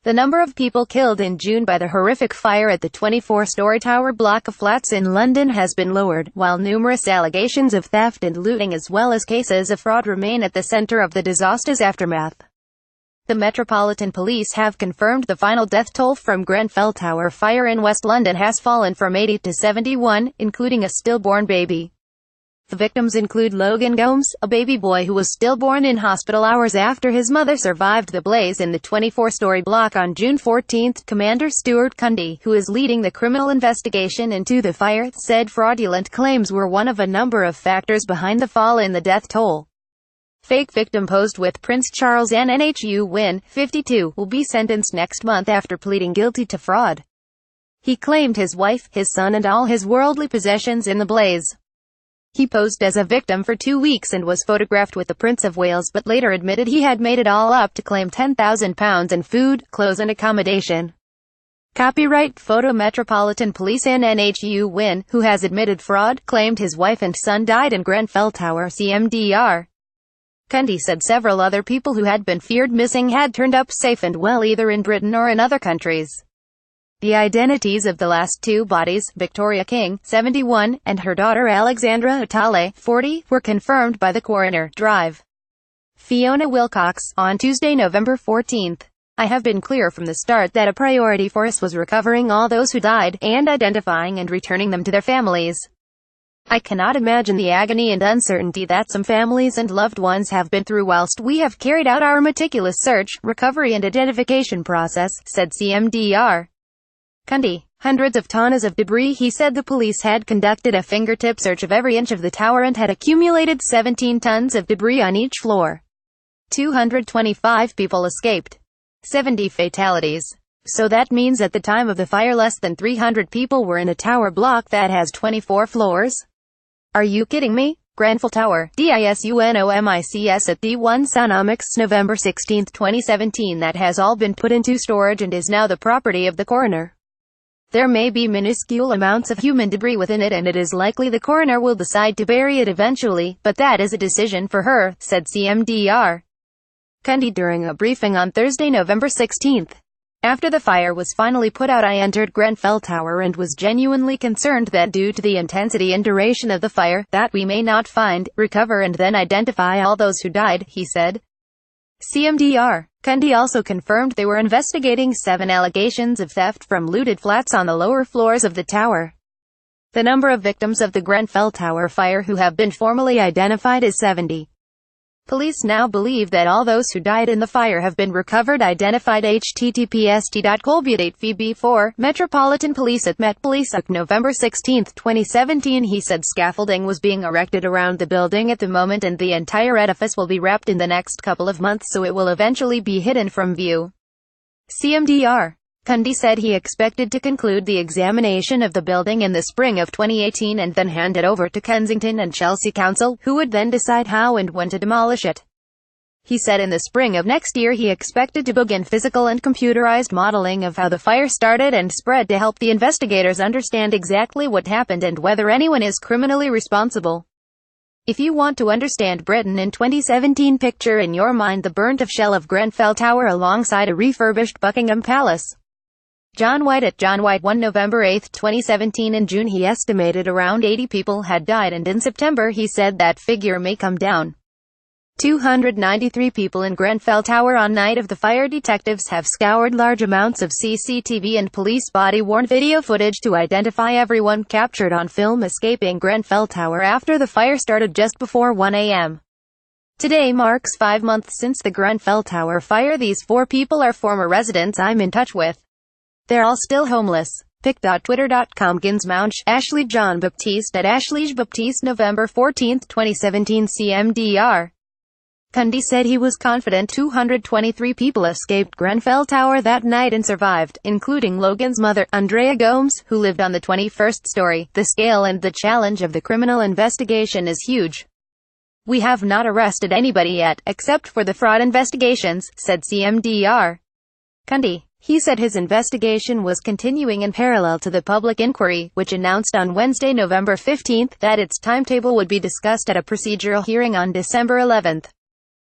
The number of people killed in June by the horrific fire at the 24-story tower block of flats in London has been lowered, while numerous allegations of theft and looting as well as cases of fraud remain at the centre of the disaster's aftermath. The Metropolitan Police have confirmed the final death toll from Grenfell Tower fire in West London has fallen from 80 to 71, including a stillborn baby. The victims include Logan Gomes, a baby boy who was stillborn in hospital hours after his mother survived the blaze in the 24-story block on June 14. Commander Stuart Cundy, who is leading the criminal investigation into the fire, said fraudulent claims were one of a number of factors behind the fall in the death toll. Fake victim posed with Prince Charles and Nhu Win, 52, will be sentenced next month after pleading guilty to fraud. He claimed his wife, his son and all his worldly possessions in the blaze. He posed as a victim for 2 weeks and was photographed with the Prince of Wales but later admitted he had made it all up to claim £10,000 in food, clothes and accommodation. Copyright photo. Metropolitan Police and Nhu Win, who has admitted fraud, claimed his wife and son died in Grenfell Tower, CMDR. Cundy said several other people who had been feared missing had turned up safe and well either in Britain or in other countries. The identities of the last two bodies, Victoria King, 71, and her daughter Alexandra Atale, 40, were confirmed by the coroner. Drive. Fiona Wilcox, on Tuesday, November 14. I have been clear from the start that a priority for us was recovering all those who died, and identifying and returning them to their families. I cannot imagine the agony and uncertainty that some families and loved ones have been through whilst we have carried out our meticulous search, recovery and identification process, said CMDR. Cundy. Hundreds of tons of debris. He said the police had conducted a fingertip search of every inch of the tower and had accumulated 17 tons of debris on each floor. 225 people escaped. 70 fatalities. So that means at the time of the fire less than 300 people were in a tower block that has 24 floors? Are you kidding me? Grenfell Tower, DISUNOMICS at D1 Sonomics, November 16, 2017. That has all been put into storage and is now the property of the coroner. There may be minuscule amounts of human debris within it and it is likely the coroner will decide to bury it eventually, but that is a decision for her, said CMDR. Cundy during a briefing on Thursday, November 16. After the fire was finally put out, I entered Grenfell Tower and was genuinely concerned that due to the intensity and duration of the fire, that we may not find, recover and then identify all those who died, he said. CMDR. Cundy also confirmed they were investigating 7 allegations of theft from looted flats on the lower floors of the tower. The number of victims of the Grenfell Tower fire who have been formally identified is 70. Police now believe that all those who died in the fire have been recovered. Identified. https://colby8vb4 Metropolitan Police at Met Police, November 16, 2017. He said scaffolding was being erected around the building at the moment and the entire edifice will be wrapped in the next couple of months so it will eventually be hidden from view. CMDR. Cundy said he expected to conclude the examination of the building in the spring of 2018 and then hand it over to Kensington and Chelsea Council, who would then decide how and when to demolish it. He said in the spring of next year he expected to begin physical and computerized modeling of how the fire started and spread to help the investigators understand exactly what happened and whether anyone is criminally responsible. If you want to understand Britain in 2017, picture in your mind the burnt-off shell of Grenfell Tower alongside a refurbished Buckingham Palace. John White at John White 1 November 8, 2017. In June he estimated around 80 people had died and in September he said that figure may come down. 293 people in Grenfell Tower on night of the fire. Detectives have scoured large amounts of CCTV and police body-worn video footage to identify everyone captured on film escaping Grenfell Tower after the fire started just before 1 a.m. Today marks 5 months since the Grenfell Tower fire. These 4 people are former residents I'm in touch with. They're all still homeless. Pic.twitter.com. Ginsmount, Ashley John Baptiste at Ashley Baptiste, November 14, 2017. CMDR. Cundy said he was confident 223 people escaped Grenfell Tower that night and survived, including Logan's mother, Andrea Gomes, who lived on the 21st story. The scale and the challenge of the criminal investigation is huge. We have not arrested anybody yet, except for the fraud investigations, said CMDR. Cundy. He said his investigation was continuing in parallel to the public inquiry, which announced on Wednesday, November 15, that its timetable would be discussed at a procedural hearing on December 11.